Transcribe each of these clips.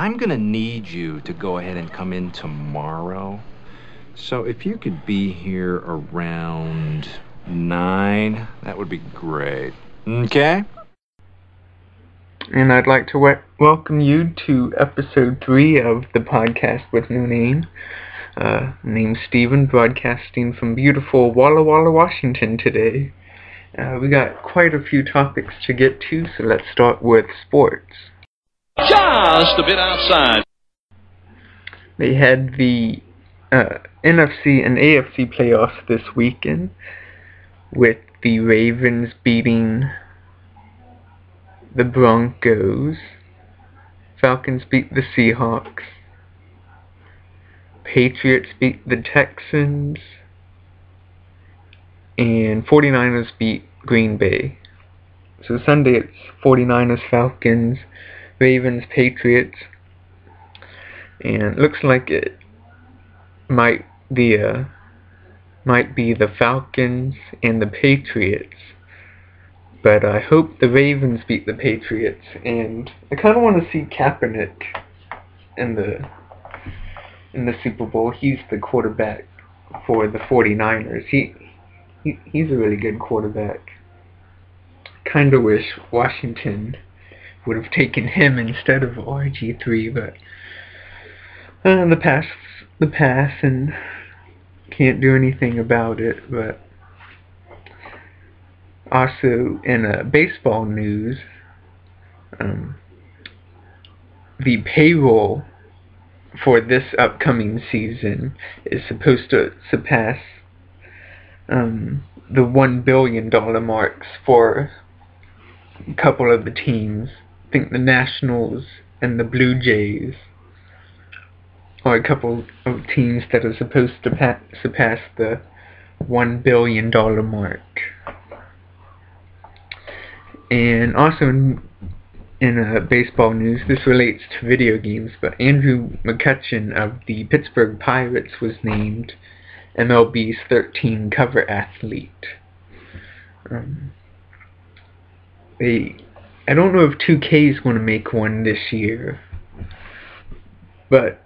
I'm gonna need you to go ahead and come in tomorrow. So if you could be here around 9, that would be great. Okay? And I'd like to welcome you to episode 3 of the podcast with no name. Name's Steven, broadcasting from beautiful Walla Walla, Washington today. We got quite a few topics to get to, so let's start with sports. Just a bit outside. They had the NFC and AFC playoffs this weekend, with the Ravens beating the Broncos. Falcons beat the Seahawks. Patriots beat the Texans. And 49ers beat Green Bay. So Sunday it's 49ers, Falcons, Ravens, Patriots. And it looks like it might be the Falcons and the Patriots. But I hope the Ravens beat the Patriots, and I kind of want to see Kaepernick in the Super Bowl. He's the quarterback for the 49ers. He's a really good quarterback. Kind of wish Washington would have taken him instead of RG3, but the pass, and can't do anything about it. But also, in baseball news, the payroll for this upcoming season is supposed to surpass the $1 billion marks for a couple of the teams. I think the Nationals and the Blue Jays are a couple of teams that are supposed to surpass the $1 billion mark. And also in baseball news, this relates to video games, but Andrew McCutchen of the Pittsburgh Pirates was named MLB's 13 cover athlete. I don't know if 2K is going to make one this year, but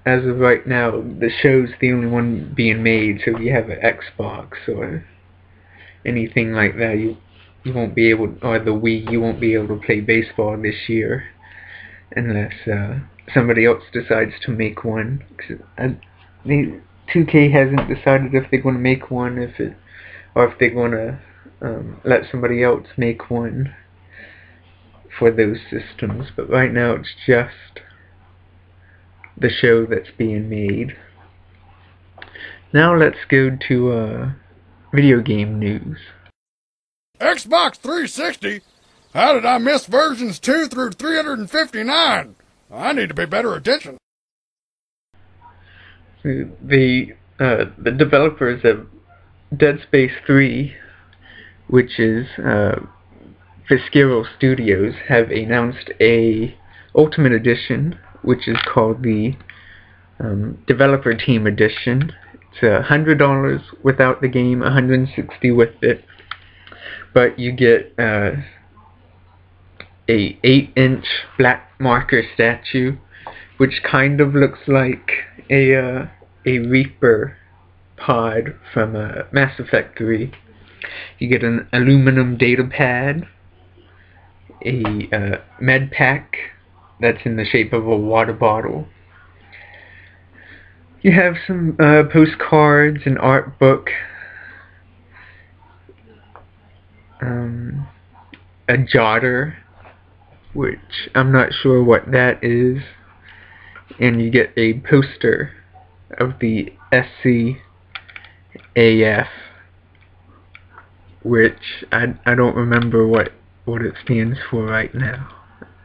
as of right now, the show's the only one being made, so if you have an Xbox or anything like that, you won't be able, or the Wii, you won't be able to play baseball this year unless somebody else decides to make one. 2K hasn't decided if they're going to make one, or if they're going to let somebody else make one for those systems. But right now it's just the show that's being made. Now let's go to video game news. Xbox 360? How did I miss versions 2 through 359? I need to pay better attention. The developers of Dead Space 3, which is Visceral Studios, have announced a Ultimate Edition, which is called the Developer Team Edition. It's $100 without the game, $160 with it. But you get a 8-inch black marker statue, which kind of looks like a Reaper pod from Mass Effect 3. You get an aluminum data pad, a med pack that's in the shape of a water bottle. You have some postcards, an art book, a jotter, which I'm not sure what that is, and you get a poster of the SCAF, which I don't remember what it stands for right now.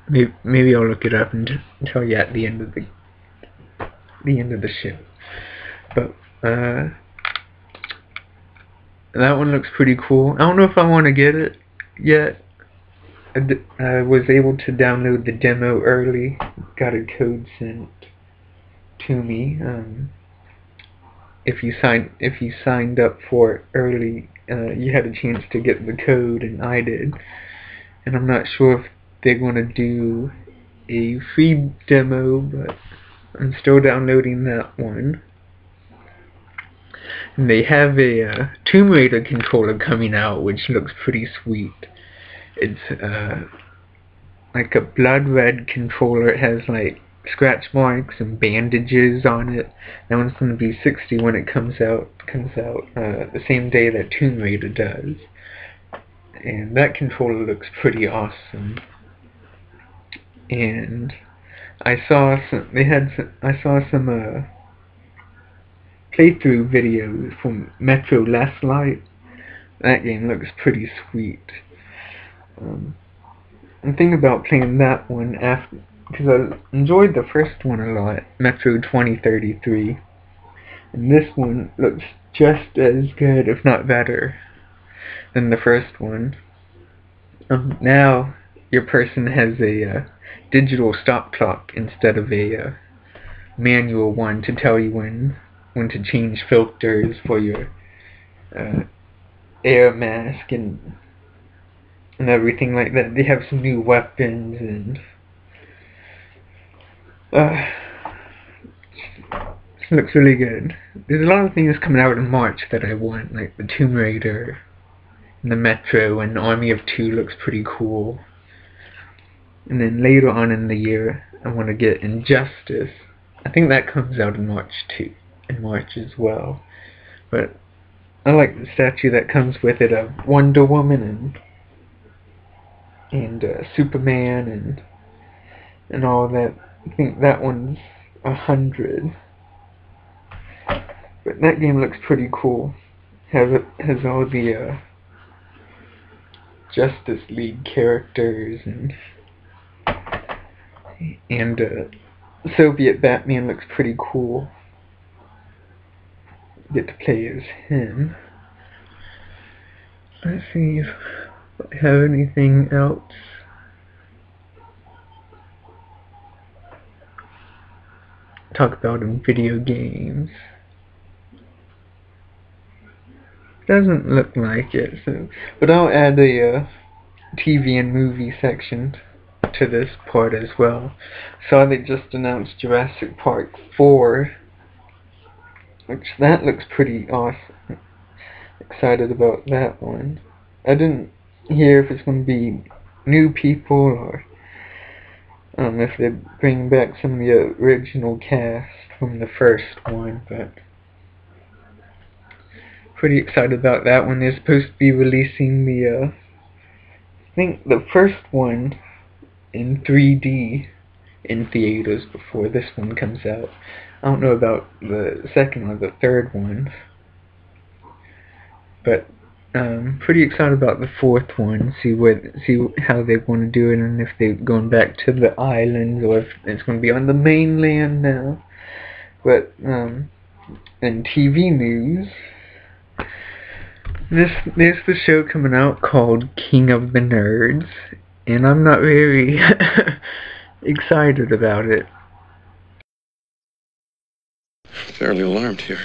Maybe I'll look it up and tell you at the end of the show. But that one looks pretty cool. I don't know if I want to get it yet. I was able to download the demo early. Got a code sent to me. If you signed up for it early, you had a chance to get the code, and I did. And I'm not sure if they're going to do a free demo, but I'm still downloading that one. And they have a Tomb Raider controller coming out, which looks pretty sweet. It's like a blood red controller. It has like scratch marks and bandages on it. That one's going to be $60 when it comes out. The same day that Tomb Raider does. And that controller looks pretty awesome. And I saw some playthrough videos from Metro Last Light. That game looks pretty sweet. I'm thinking about playing that one after, because I enjoyed the first one a lot, Metro 2033. And this one looks just as good, if not better, than the first one. Now your person has a digital stop clock instead of a manual one to tell you when to change filters for your air mask and everything like that. They have some new weapons and it looks really good. There's a lot of things coming out in March that I want, like the Tomb Raider and the Metro, and Army of Two looks pretty cool. And then later on in the year I want to get Injustice. I think that comes out in March too. In March as well. But I like the statue that comes with it of Wonder Woman and Superman and all that. I think that one's 100. But that game looks pretty cool. Has all the Justice League characters and Soviet Batman looks pretty cool. Get to play as him. Let's see if I have anything else. Talk about in video games. Doesn't look like it, so, but I'll add a TV and movie section to this part as well. Saw they just announced Jurassic Park 4, which that looks pretty awesome. Excited about that one. I didn't hear if it's going to be new people or if they bring back some of the original cast from the first one, but pretty excited about that one. They're supposed to be releasing the I think the first one in 3D in theaters before this one comes out. I don't know about the second or the third one, but pretty excited about the fourth one. See how they're going to do it, and if they're going back to the islands or if it's going to be on the mainland now. But in TV news, there's the show coming out called King of the Nerds, and I'm not very excited about it. Fairly alarmed here.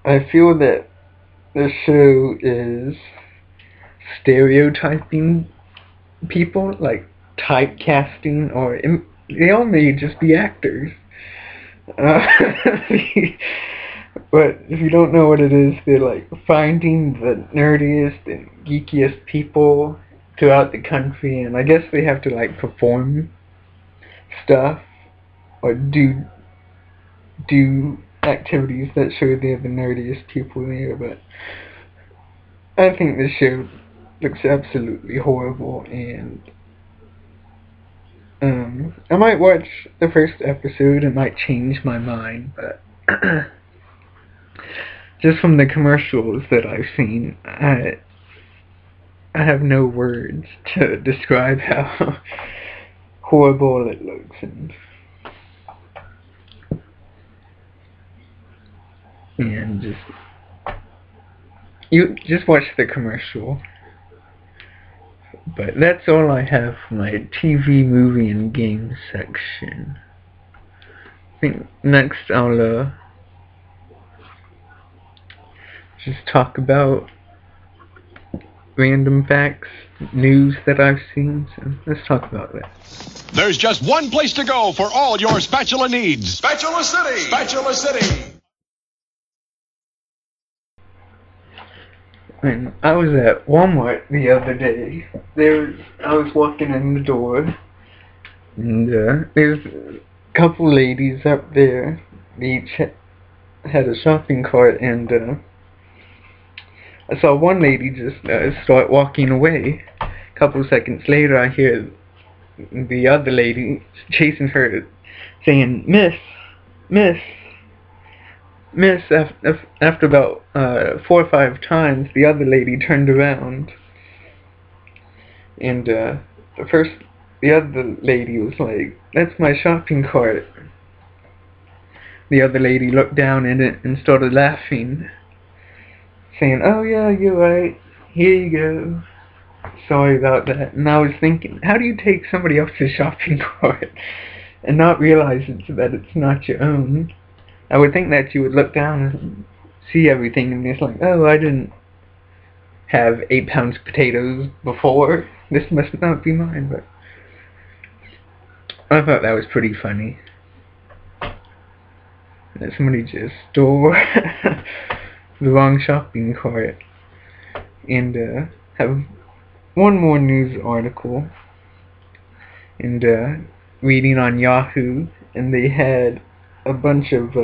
I feel that the show is stereotyping people, like typecasting, or they all may just be actors. But if you don't know what it is, they're like finding the nerdiest and geekiest people throughout the country, and I guess they have to like perform stuff or do activities that show they're the nerdiest people there. But I think this show looks absolutely horrible, and I might watch the first episode. It might change my mind, but just from the commercials that I've seen, I have no words to describe how horrible it looks. And you just watch the commercial. But that's all I have for my TV, movie, and game section. I think next I'll just talk about random facts, news that I've seen. So let's talk about that. There's just one place to go for all your spatula needs. Spatula City! Spatula City! And I was at Walmart the other day. I was walking in the door, and there's a couple ladies up there. They each had a shopping cart, and I saw one lady just start walking away. A couple seconds later, I hear the other lady chasing her, saying, "Miss, Miss, Miss." After about 4 or 5 times, the other lady turned around, and the other lady was like, "That's my shopping cart." The other lady looked down in it and started laughing, saying, "Oh yeah, you're right. Here you go. Sorry about that." And I was thinking, how do you take somebody else's shopping cart and not realize that it's not your own? I would think that you would look down and see everything and it's like, oh, I didn't have 8 pounds of potatoes before. This must not be mine. But I thought that was pretty funny. That somebody just stole the wrong shopping cart. And have one more news article. And reading on Yahoo, and they had a bunch of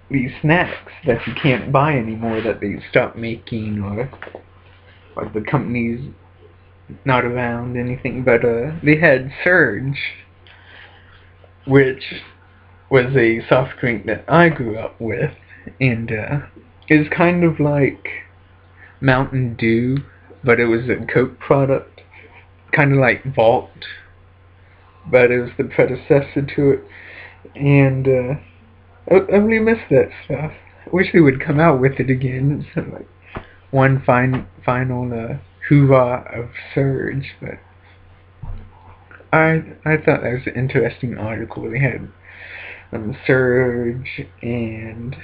these snacks that you can't buy anymore, that they stopped making, or the company's not around, anything. But they had Surge, which was a soft drink that I grew up with, and is kind of like Mountain Dew, but it was a Coke product, kind of like Vault, but it was the predecessor to it. And I really miss that stuff. I wish they would come out with it again. It's like one final hoorah of Surge. But I thought that was an interesting article. They had Surge, and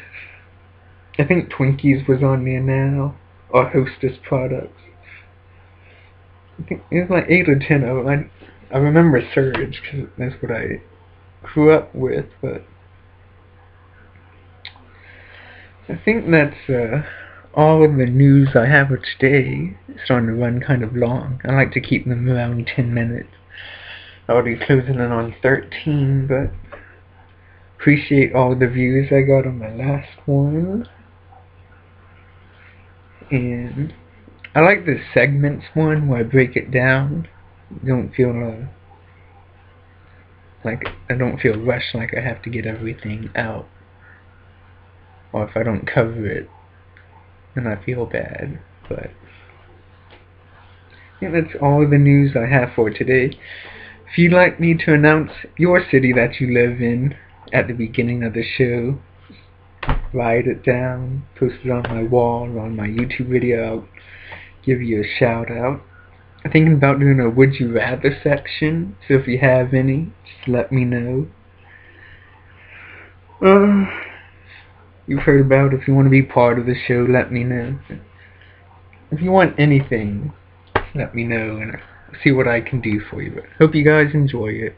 I think Twinkies was on there now, or Hostess products. I think it was like 8 or 10 of them. I remember Surge because that's what I grew up with, but I think that's all of the news I have for today. It's starting to run kind of long. I like to keep them around 10 minutes. I'll be closing in on 13, but appreciate all the views I got on my last one. And I like the segments one where I break it down. Don't feel like I don't feel rushed, like I have to get everything out, or if I don't cover it then I feel bad. But yeah, that's all the news I have for today. If you'd like me to announce your city that you live in at the beginning of the show, write it down, post it on my wall or on my YouTube video. I'll give you a shout out. I'm thinking about doing a Would You Rather section, so if you have any, just let me know. You've heard about it. If you want to be part of the show, let me know. If you want anything, let me know and I'll see what I can do for you. But hope you guys enjoy it.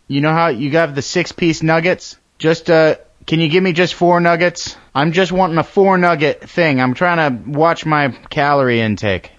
You know how you have the 6-piece nuggets? Just can you give me just 4 nuggets? I'm just wanting a 4 nugget thing. I'm trying to watch my calorie intake.